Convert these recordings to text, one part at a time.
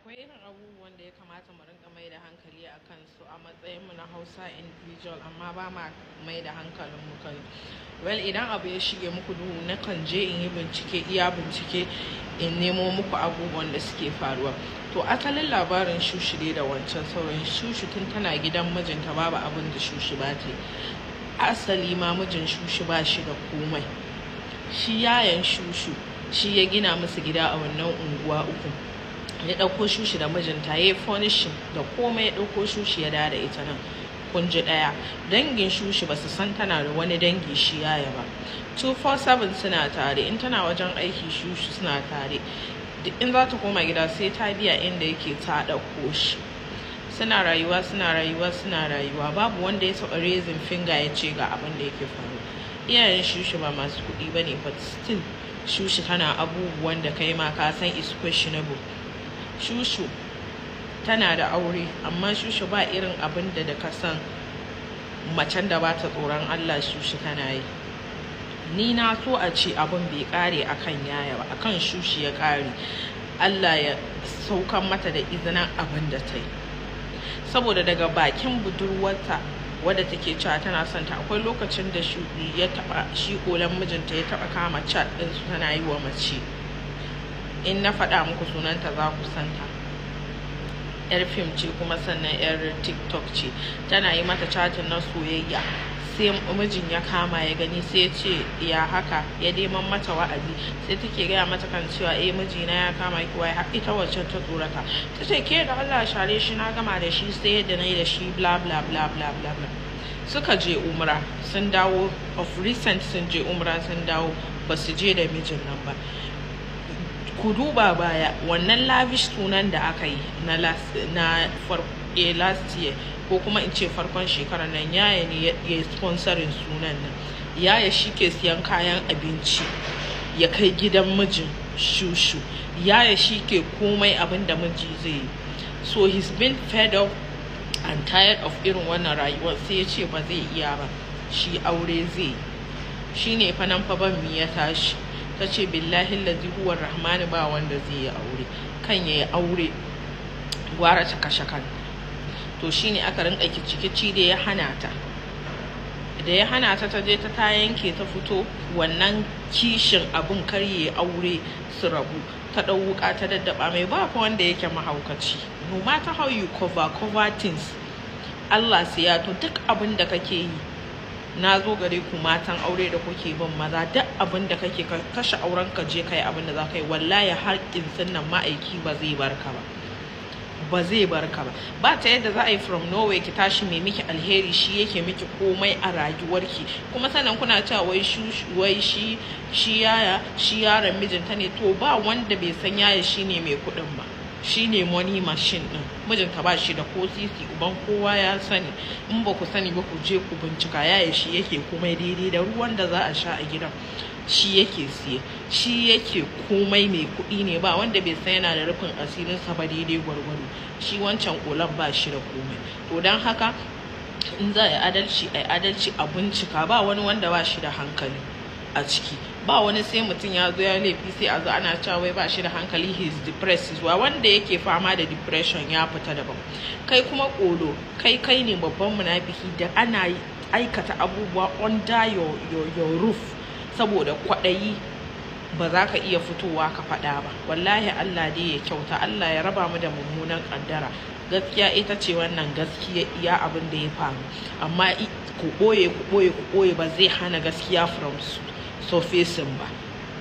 akwai irin abubuwan da ya kamata mu rinka mai da hankali a kansu a matsayinmu na Hausa individual, amma ba ma mai da hankalin mu kai. Well, idan abu ya shige muku duhu, na kan je in yi bincike, iya bincike, in nemo muku abubuwan da suke faruwa. To asalin labarin Shushu dai da wancan sauran, Shushu tun tana gidan mijinta babu abin da Shushu ba ta yi. Asali ma mijin Shushu ba shi da komai. Shi yayan Shushu shi ya gina musu gida a wannan unguwa uku. Ya ɗauko Shushu da mijinta, ya yi furnishing da komai, ya ɗauko Shushu ya da ita nan. Kun ji ɗaya, dangin Shushu ba su san tana da wani dangi shi Yaya ba. 247 suna tare, in tana wajen aiki Shushu suna tare. Duk in za ta koma gida sai ta biya inda yake ta ɗauko shi. Suna rayuwa, suna rayuwa, suna rayuwa. Babu wanda ya taɓa raising finger ya ce ga abin da yake faru. Iyayen Shushu ba masu kuɗi ba ne, but still Shushu tana abubuwan da kai ma ka san is questionable. Shushu tana da aure, amma Shushu ba irin abin da ka san macen da ba ta tsoron Allah Shushu tana yi. Ni na so a ce abin bai kare akan Yaya ba, akan Shushu ya kare. Allah ya saukan mata da izinin abin da ta yi. Saboda daga bakin budurwarta wadda take cewa tana son ta, akwai lokacin da shi kolan mijinta ya taba kama chat din su tana yi wa mace. In na faɗa muku sunanta za ku santa. Yar fim ce kuma sannan yar TikTok ce. Tana yi mata chatin na soyayya. Sai mijin ya kama ya gani, sai ya ce ya haka, ya neman mata wa'azi. Sai take gaya mata kan cewa mijina ya kama ki wai ita wacce ta tsorata. Ta ce ke da Allah share shi, na gama da shi sai yadda na yi da shi bla bla bla bla bla bla. Suka je umra sun dawo, of recent sun je umra sun dawo, ba su je da mijin nan ba. Ku duba baya, wannan lavish sunan da aka yi na last year, ko kuma in ce farkon shekarar nan, Yaya ne ya sponsorin sunan nan. Yaya shi ke siyan kayan abinci ya kai gidan mijin Shushu. Yaya shi ke komai abin da miji zai yi. So he's been fed up and tired of irin wannan rayuwar, sai ya ce ba zai iya ba, shi aure zai. Shi ne fa nan fa ban mi ya tashi. Ta ce billahi lazi huwar rahmani, ba wanda zai yi aure, kan ya yi aure gwara ta kashe kan. To shine aka rinka kici da ya hana ta. Da ya hana ta, ta je ta yanke, ta fito wannan kishin abun karye aure su rabu. Ta ɗau wuka ta daddaba mai. Ba fa wanda yake mahaukaci. No matter how you cover things, Allah sai ya to duk abin da kake yi. Na zo gare ku matan aure da kuke bin maza, duk abin da kake kashe auren ka je kai abin da za ka yi, wallahi haƙƙin sunnan ma'aiki ba zai barka ba. Ba zai barka ba. Ba ta yadda za a yi from nowhere ki tashi mai miki alheri shi yake miki komai a rayuwarki, kuma sannan kuna cewa wai shi Yaya shi yaron mijinta ne. To ba wanda bai san Yaya shine mai kuɗin ba, shine money machine din. Mijinta ba shi da ko sisi, uban kowa ya sani. In ba ku sani ba ku je ku bincika. Yaya shi yake komai daidai da ruwan da za a sha a gidan, shi yake siye, shi yake komai, mai kuɗi ne. Ba wanda bai san yana da rufin asirinsa ba daidai gwargwado. Shi wancan kolan ba shi da komai. To don haka in za a yi adalci a bincika. Ba wani wanda ba shi da hankali a ciki. Ba wani sai mutum ya zo ya laifi sai a zo ana cewa wai ba shi da hankali, he is depressed. Wanda yake fama da depression ya fita daban. Kai kuma kolo, kai ne babban munafiki da ana aikata abubuwa under your roof. Saboda kwaɗayi ba za ka iya fitowa ka faɗa ba. Wallahi Allah dai ya kyauta, Allah ya raba mu da mummunan ƙaddara. Gaskiya ita ce wannan gaskiya, iya abin da ya faru. Amma ku ɓoye ba zai hana gaskiya from surfacing ba.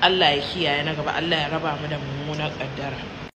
Allah ya kiyaye na gaba, Allah ya raba mu da mummunan ƙaddara.